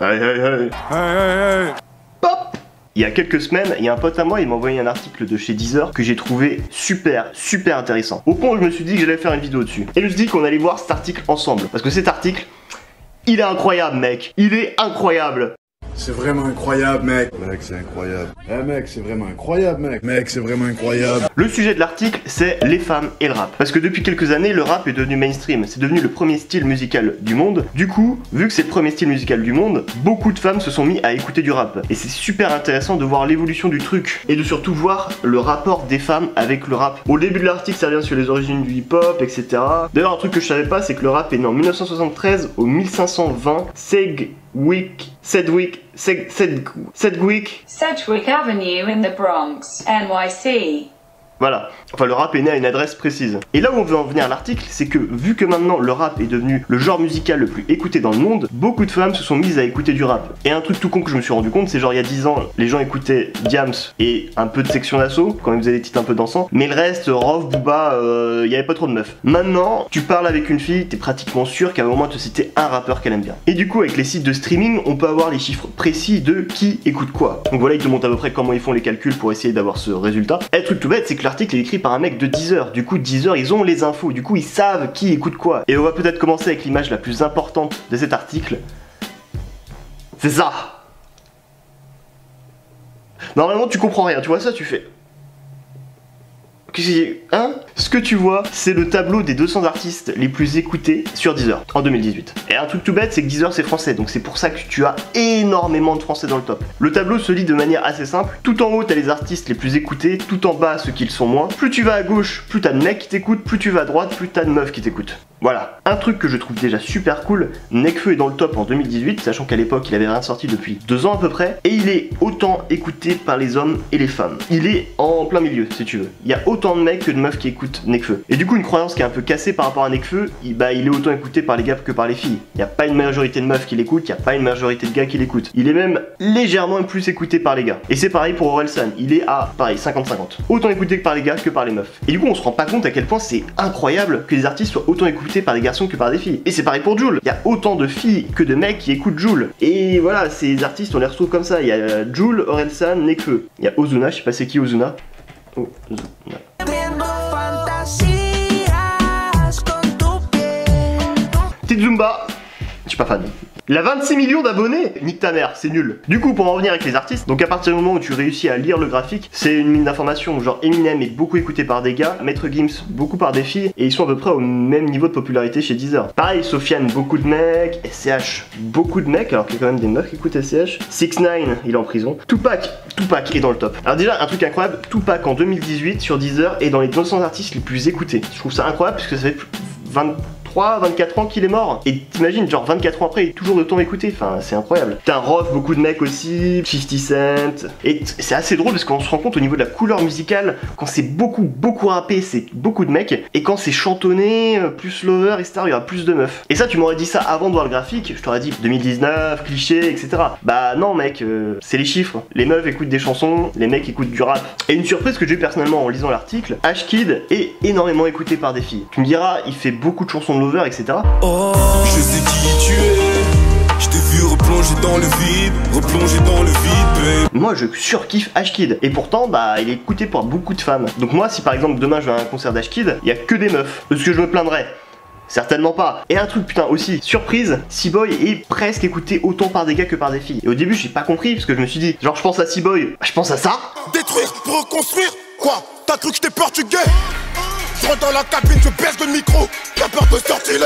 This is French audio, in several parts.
Hey, hey, hey. Hey, hey, hey. Pop. Il y a quelques semaines, il y a un pote à moi, il m'a envoyé un article de chez Deezer que j'ai trouvé super intéressant. Au point où je me suis dit que j'allais faire une vidéo dessus. Et je me suis dit qu'on allait voir cet article ensemble. Parce que cet article, il est incroyable, mec. Il est incroyable. C'est vraiment incroyable, mec. Mec, c'est incroyable. Eh, mec, c'est vraiment incroyable, mec. Mec, c'est vraiment incroyable. Le sujet de l'article, c'est les femmes et le rap. Parce que depuis quelques années, le rap est devenu mainstream. C'est devenu le premier style musical du monde. Du coup, vu que c'est le premier style musical du monde, beaucoup de femmes se sont mis à écouter du rap. Et c'est super intéressant de voir l'évolution du truc. Et de surtout voir le rapport des femmes avec le rap. Au début de l'article, ça revient sur les origines du hip-hop, etc. D'ailleurs, un truc que je savais pas, c'est que le rap est né en 1973 au 1520. Sedgwick Avenue in the Bronx, NYC. Voilà, enfin le rap est né à une adresse précise. Et là où on veut en venir à l'article, c'est que vu que maintenant le rap est devenu le genre musical le plus écouté dans le monde, beaucoup de femmes se sont mises à écouter du rap. Et un truc tout con que je me suis rendu compte, c'est genre il y a 10 ans, les gens écoutaient Diams et un peu de Section d'Assaut, quand ils faisaient des titres un peu dansants, mais le reste, Rof, Booba, il y avait pas trop de meufs. Maintenant, tu parles avec une fille, t'es pratiquement sûr qu'elle va au moins te citer un rappeur qu'elle aime bien. Et du coup, avec les sites de streaming, on peut avoir les chiffres précis de qui écoute quoi. Donc voilà, ils te montrent à peu près comment ils font les calculs pour essayer d'avoir ce résultat. Et le truc tout bête, c'est que l'article est écrit par un mec de Deezer. Du coup, Deezer, ils ont les infos. Du coup, ils savent qui écoute quoi. Et on va peut-être commencer avec l'image la plus importante de cet article. C'est ça. Normalement, tu comprends rien. Tu vois ça, tu fais... Hein? Ce que tu vois, c'est le tableau des 200 artistes les plus écoutés sur Deezer en 2018. Et un truc tout bête, c'est que Deezer c'est français, donc c'est pour ça que tu as énormément de français dans le top. Le tableau se lit de manière assez simple. Tout en haut, t'as les artistes les plus écoutés, tout en bas, ceux qui le sont moins. Plus tu vas à gauche, plus t'as de mecs qui t'écoutent, plus tu vas à droite, plus t'as de meufs qui t'écoutent. Voilà. Un truc que je trouve déjà super cool, Nekfeu est dans le top en 2018, sachant qu'à l'époque il avait rien sorti depuis 2 ans à peu près, et il est autant écouté par les hommes et les femmes. Il est en plein milieu, si tu veux. Il y a autant de mecs que de meufs qui écoutent Nekfeu. Et du coup, une croyance qui est un peu cassée par rapport à Nekfeu, il est autant écouté par les gars que par les filles. Il n'y a pas une majorité de meufs qui l'écoutent, il n'y a pas une majorité de gars qui l'écoutent. Il est même légèrement plus écouté par les gars. Et c'est pareil pour Orelsan, il est à, pareil, 50-50. Autant écouté que par les gars que par les meufs. Et du coup, on se rend pas compte à quel point c'est incroyable que les artistes soient autant écoutés par des garçons que par des filles. Et c'est pareil pour Jul. Il y a autant de filles que de mecs qui écoutent Jul. Et voilà, ces artistes, on les retrouve comme ça. Il y a Jul, Orelsan, Nekfeu. Il y a Ozuna, je sais pas c'est qui Ozuna. Ozuna. Petite Zumba, je suis pas fan. Il a 26 millions d'abonnés. Nique ta mère, c'est nul. Du coup, pour en revenir avec les artistes, donc à partir du moment où tu réussis à lire le graphique, c'est une mine d'informations. Genre Eminem est beaucoup écouté par des gars, Maître Gims beaucoup par des filles, et ils sont à peu près au même niveau de popularité chez Deezer. Pareil, Sofiane, beaucoup de mecs, SCH, beaucoup de mecs, alors qu'il y a quand même des meufs qui écoutent SCH. 6ix9ine, il est en prison. Tupac est dans le top. Alors déjà, un truc incroyable, Tupac en 2018 sur Deezer est dans les 200 artistes les plus écoutés. Je trouve ça incroyable parce que ça fait 24 ans qu'il est mort. Et t'imagines, genre 24 ans après, il est toujours autant écouté. Enfin, c'est incroyable. T'as un Rof, beaucoup de mecs aussi, 50 Cent. Et c'est assez drôle parce qu'on se rend compte au niveau de la couleur musicale, quand c'est beaucoup rappé, c'est beaucoup de mecs. Et quand c'est chantonné, plus lover, etc., il y aura plus de meufs. Et ça, tu m'aurais dit ça avant de voir le graphique. Je t'aurais dit 2019, cliché, etc. Bah non, mec, c'est les chiffres. Les meufs écoutent des chansons, les mecs écoutent du rap. Et une surprise que j'ai eu personnellement en lisant l'article, Ashkid est énormément écouté par des filles. Tu me diras, il fait beaucoup de chansons de lover, etc. Oh, je sais qui tu es. Je t'ai vu replonger dans le vide, babe. Moi, je surkiffe Ashkid. Et pourtant, bah, il est écouté par beaucoup de femmes. Donc moi, si par exemple demain je vais à un concert d'Ashkid, il y a que des meufs. Est-ce que je me plaindrais? Certainement pas. Et un truc putain aussi, surprise, C-Boy est presque écouté autant par des gars que par des filles. Et au début, j'ai pas compris parce que je me suis dit, genre je pense à C-Boy, je pense à ça. Détruire pour reconstruire. Quoi? T'as cru que j'étais portugais? Je rentre dans la cabine, je baisse le micro. T'as peur de sortilège.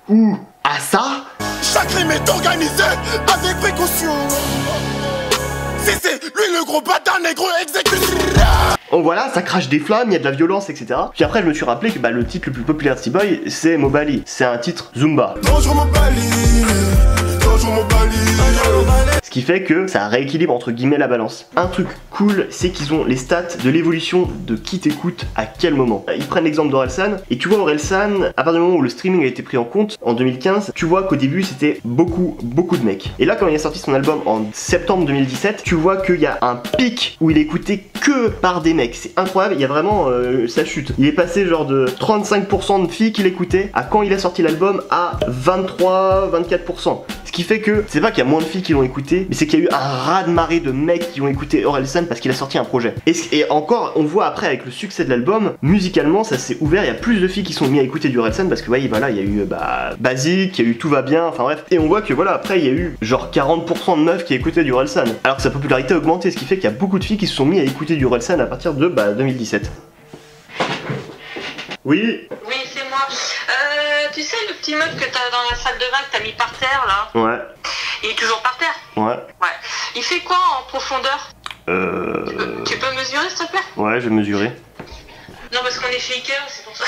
Ou à ça. Chaque rime est organisé avec précaution. C'est lui le gros bâtard négro exécuté. Oh voilà, ça crache des flammes, il y a de la violence, etc. Puis après, je me suis rappelé que bah, le titre le plus populaire de C-Boy, c'est Mobali. C'est un titre Zumba. Bonjour Mobali. Bonjour Mobali. Ce qui fait que ça rééquilibre entre guillemets la balance. Un truc cool, c'est qu'ils ont les stats de l'évolution de qui t'écoute à quel moment. Ils prennent l'exemple d'Orelsan, et tu vois Orelsan, à partir du moment où le streaming a été pris en compte, en 2015, tu vois qu'au début c'était beaucoup de mecs. Et là, quand il a sorti son album en septembre 2017, tu vois qu'il y a un pic où il est écouté que par des mecs. C'est incroyable, il y a vraiment sa chute. Il est passé genre de 35% de filles qui l'écoutaient à quand il a sorti l'album à 23-24%. Ce qui fait que c'est pas qu'il y a moins de filles qui l'ont écouté, mais c'est qu'il y a eu un raz-de-marée de mecs qui ont écouté Orelsan parce qu'il a sorti un projet. Et encore, on voit après avec le succès de l'album, musicalement ça s'est ouvert, il y a plus de filles qui sont mis à écouter du Orelsan parce que voyez, voilà, il y a eu Basique, il y a eu Tout va bien, enfin bref. Et on voit que voilà, après il y a eu genre 40% de meufs qui écoutaient du Orelsan. Alors que sa popularité a augmenté, ce qui fait qu'il y a beaucoup de filles qui se sont mis à écouter du Orelsan à partir de 2017. Oui. Oui, c'est moi. Tu sais le petit meuble que t'as dans la salle de bain que t'as mis par terre là? Ouais. Il est toujours par terre? Ouais. Ouais. Il fait quoi en profondeur? Tu peux mesurer s'il te plaît? Ouais, je vais mesurer. Non parce qu'on est shaker, c'est pour ça.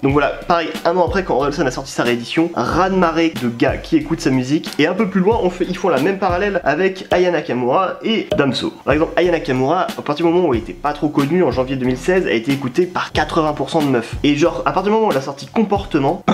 Donc voilà, pareil, un an après quand Orelsan a sorti sa réédition, raz-de-marée de gars qui écoutent sa musique, et un peu plus loin, ils font la même parallèle avec Aya Nakamura et Damso. Par exemple, Aya Nakamura, à partir du moment où elle était pas trop connue, en janvier 2016, a été écoutée par 80% de meufs. Et genre, à partir du moment où elle a sorti Comportement,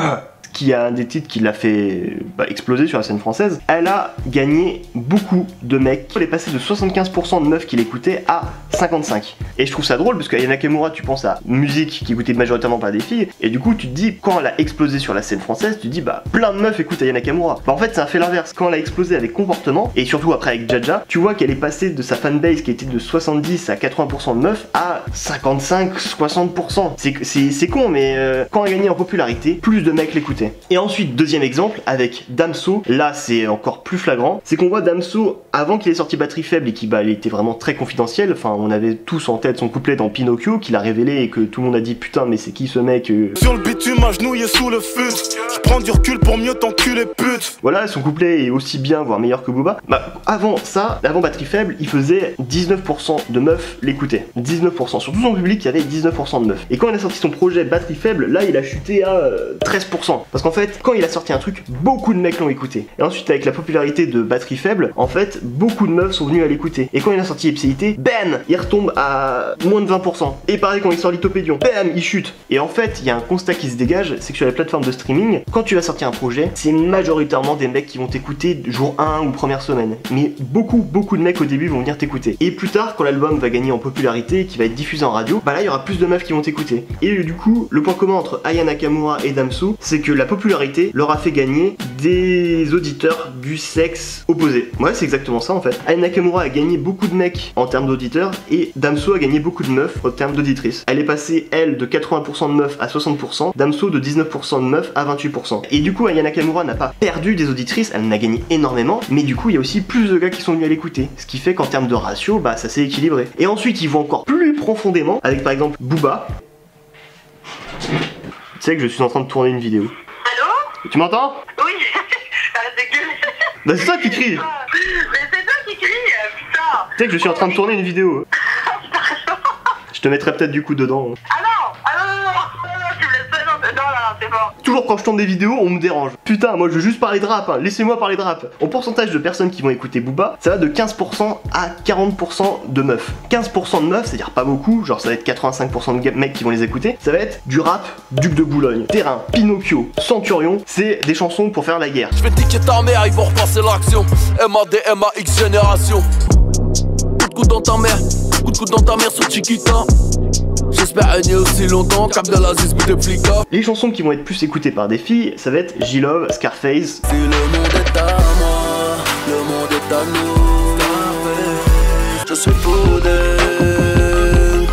qui a un des titres qui l'a fait exploser sur la scène française, elle a gagné beaucoup de mecs. Elle est passée de 75% de meufs qui l'écoutaient à 55%. Et je trouve ça drôle parce qu'Aya Nakamura, tu penses à musique qui écoutait majoritairement par des filles, et du coup tu te dis, quand elle a explosé sur la scène française, tu te dis plein de meufs écoutent Aya Nakamura. En fait ça a fait l'inverse. Quand elle a explosé avec Comportement, et surtout après avec Jaja, tu vois qu'elle est passée de sa fanbase qui était de 70 à 80% de meufs à 55-60%. C'est con, mais quand elle a gagné en popularité, plus de mecs l'écoutaient. Et ensuite, deuxième exemple, avec Damso, là c'est encore plus flagrant, c'est qu'on voit Damso, avant qu'il ait sorti Batterie Faible et qu'il était vraiment très confidentiel, enfin on avait tous en tête son couplet dans Pinocchio, qu'il a révélé et que tout le monde a dit putain mais c'est qui ce mec Sur le bitume agenouillé sous le feu, je prends du recul pour mieux t'enculer pute. Voilà, son couplet est aussi bien, voire meilleur que Booba. Avant ça, avant Batterie Faible, il faisait 19% de meufs l'écoutaient. 19%, sur tout son public il y avait 19% de meufs. Et quand il a sorti son projet Batterie Faible, là il a chuté à 13%. Parce qu'en fait, quand il a sorti un truc, beaucoup de mecs l'ont écouté. Et ensuite, avec la popularité de Batterie Faible, en fait, beaucoup de meufs sont venues à l'écouter. Et quand il a sorti Ipséité, bam, il retombe à moins de 20%. Et pareil, quand il sort Lithopédion, bam, il chute. Et en fait, il y a un constat qui se dégage, c'est que sur les plateformes de streaming, quand tu vas sortir un projet, c'est majoritairement des mecs qui vont t'écouter jour 1 ou première semaine. Mais beaucoup de mecs au début vont venir t'écouter. Et plus tard, quand l'album va gagner en popularité, qui va être diffusé en radio, là, il y aura plus de meufs qui vont t'écouter. Et du coup, le point commun entre Aya Nakamura et Damso, c'est que la popularité leur a fait gagner des auditeurs du sexe opposé. Ouais, c'est exactement ça en fait. Aya Nakamura a gagné beaucoup de mecs en termes d'auditeurs et Damso a gagné beaucoup de meufs en termes d'auditrices. Elle est passée, elle, de 80% de meufs à 60%, Damso de 19% de meufs à 28%. Et du coup, Aya Nakamura n'a pas perdu des auditrices, elle en a gagné énormément, mais du coup, il y a aussi plus de gars qui sont venus à l'écouter. Ce qui fait qu'en termes de ratio, ça s'est équilibré. Et ensuite, ils vont encore plus profondément avec par exemple Booba. Tu sais que je suis en train de tourner une vidéo. Tu m'entends? Oui. Arrête de gueuler. C'est toi qui crie. Mais c'est toi qui crie, putain. Tu sais que je suis en train de tourner une vidéo. Je te mettrai peut-être du coup dedans. Ah non, tu me laisses pas dedans là, c'est bon. Toujours quand je tourne des vidéos, on me dérange. Putain, moi je veux juste parler de rap, hein. Laissez-moi parler de rap. En pourcentage de personnes qui vont écouter Booba, ça va de 15% à 40% de meufs. 15% de meufs, c'est-à-dire pas beaucoup, genre ça va être 85% de mecs qui vont les écouter. Ça va être du rap, Duc de Boulogne, Terrain, Pinocchio, Centurion, c'est des chansons pour faire la guerre. Je vais niquer ta mère, ils vont repasser l'action. MAD, MAX génération. Coup de coude dans ta mère, coup de coude dans ta mère sur Chiquita. J'espère régner aussi longtemps, cap de la zizou de flica. Les chansons qui vont être plus écoutées par des filles, ça va être J-Love, Scarface. Si le monde est à moi, le monde est à nous. Scarface, je suis fou d'elle,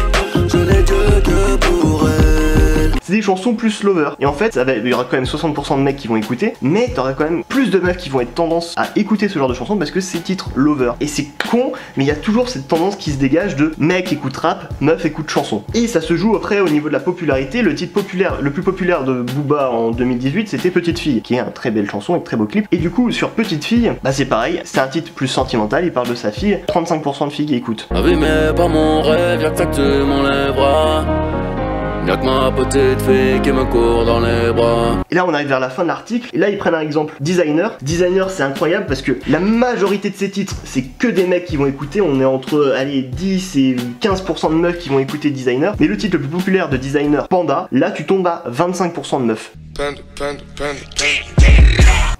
je n'ai Dieu que pour elle. C'est des chansons plus lover. Et en fait, il y aura quand même 60% de mecs qui vont écouter, mais t'auras quand même plus de meufs qui vont être tendance à écouter ce genre de chansons parce que c'est titre lover. Et c'est con, mais il y a toujours cette tendance qui se dégage de mec écoute rap, meuf écoute chanson. Et ça se joue après au niveau de la popularité. Le titre populaire, le plus populaire de Booba en 2018, c'était Petite Fille, qui est une très belle chanson et un très beau clip. Et du coup, sur Petite Fille, c'est pareil, c'est un titre plus sentimental, il parle de sa fille, 35% de filles qui écoutent. La vie mais pas mon rêve, y'a que ça que tu m'enlèveras. Y'a que ma petite fille qui me court dans les bras. Et là on arrive vers la fin de l'article, et là ils prennent un exemple, Designer. Designer c'est incroyable parce que la majorité de ces titres c'est que des mecs qui vont écouter, on est entre 10 et 15% de meufs qui vont écouter Designer. Mais le titre le plus populaire de Designer, Panda, là tu tombes à 25% de meufs.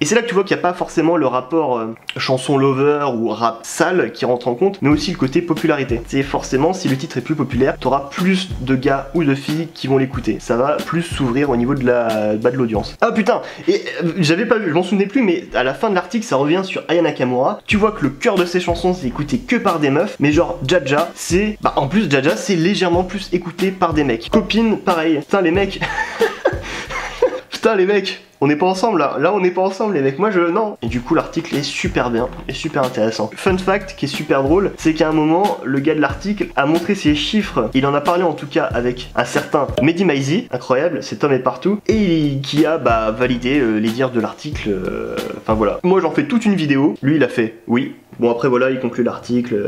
Et Et c'est là que tu vois qu'il n'y a pas forcément le rapport chanson lover ou rap sale qui rentre en compte, mais aussi le côté popularité. C'est forcément, si le titre est plus populaire, t'auras plus de gars ou de filles qui vont l'écouter. Ça va plus s'ouvrir au niveau de l'audience. Ah putain, et j'avais pas vu, je m'en souvenais plus, mais à la fin de l'article, ça revient sur Aya Nakamura. Tu vois que le cœur de ses chansons, c'est écouté que par des meufs, mais genre Jaja, c'est... Bah en plus, Jaja, c'est légèrement plus écouté par des mecs. Copine, pareil. Putain, les mecs... Putain, les mecs, on n'est pas ensemble là, on n'est pas ensemble les mecs, moi je... non. Et du coup l'article est super bien, et super intéressant. Fun fact qui est super drôle, c'est qu'à un moment, le gars de l'article a montré ses chiffres, il en a parlé en tout cas avec un certain Mehdi Maizi, incroyable, cet homme est partout, et qui a validé les dires de l'article, enfin voilà. Moi j'en fais toute une vidéo, lui il a fait oui. Bon après voilà, il conclut l'article.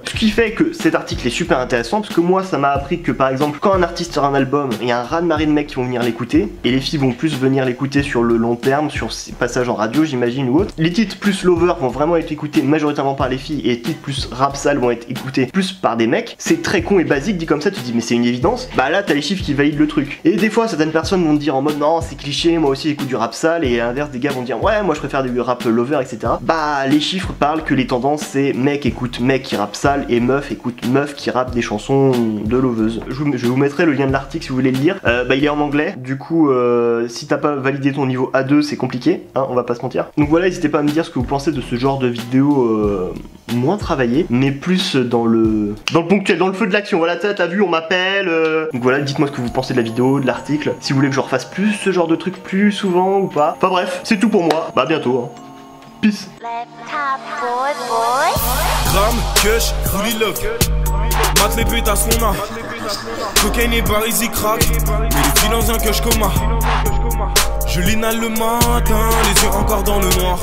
Ce qui fait que cet article est super intéressant parce que moi ça m'a appris que par exemple quand un artiste sort un album, il y a un raz-de-marée de mecs qui vont venir l'écouter et les filles vont plus venir l'écouter sur le long terme, sur ses passages en radio j'imagine ou autre. Les titres plus lover vont vraiment être écoutés majoritairement par les filles et les titres plus rap sale vont être écoutés plus par des mecs. C'est très con et basique dit comme ça, tu te dis mais c'est une évidence. Bah là t'as les chiffres qui valident le truc. Et des fois certaines personnes vont te dire en mode non c'est cliché, moi aussi j'écoute du rap sale, et à l'inverse des gars vont dire ouais moi je préfère du rap lover etc. Bah les chiffres parlent que les tendances c'est mec écoute mec qui rappe sale et meuf écoute meuf qui rappe des chansons de loveuse. Je vous mettrai le lien de l'article si vous voulez le lire. Bah il est en anglais, du coup si t'as pas validé ton niveau A2 c'est compliqué, hein, on va pas se mentir. Donc voilà, n'hésitez pas à me dire ce que vous pensez de ce genre de vidéo moins travaillé, mais plus dans le ponctuel, dans le feu de l'action. Voilà, t'as vu, on m'appelle. Donc voilà, dites-moi ce que vous pensez de la vidéo, de l'article. Si vous voulez que je refasse plus ce genre de trucs plus souvent ou pas. Enfin bref, c'est tout pour moi. Bah à bientôt. Hein. Peace. Ram, kush, fully look. Mate les pétasses qu'on a. Cocaine et Barisi crack. Mais les filles dans un kush coma. Je l'inhale le matin, les yeux encore dans le noir.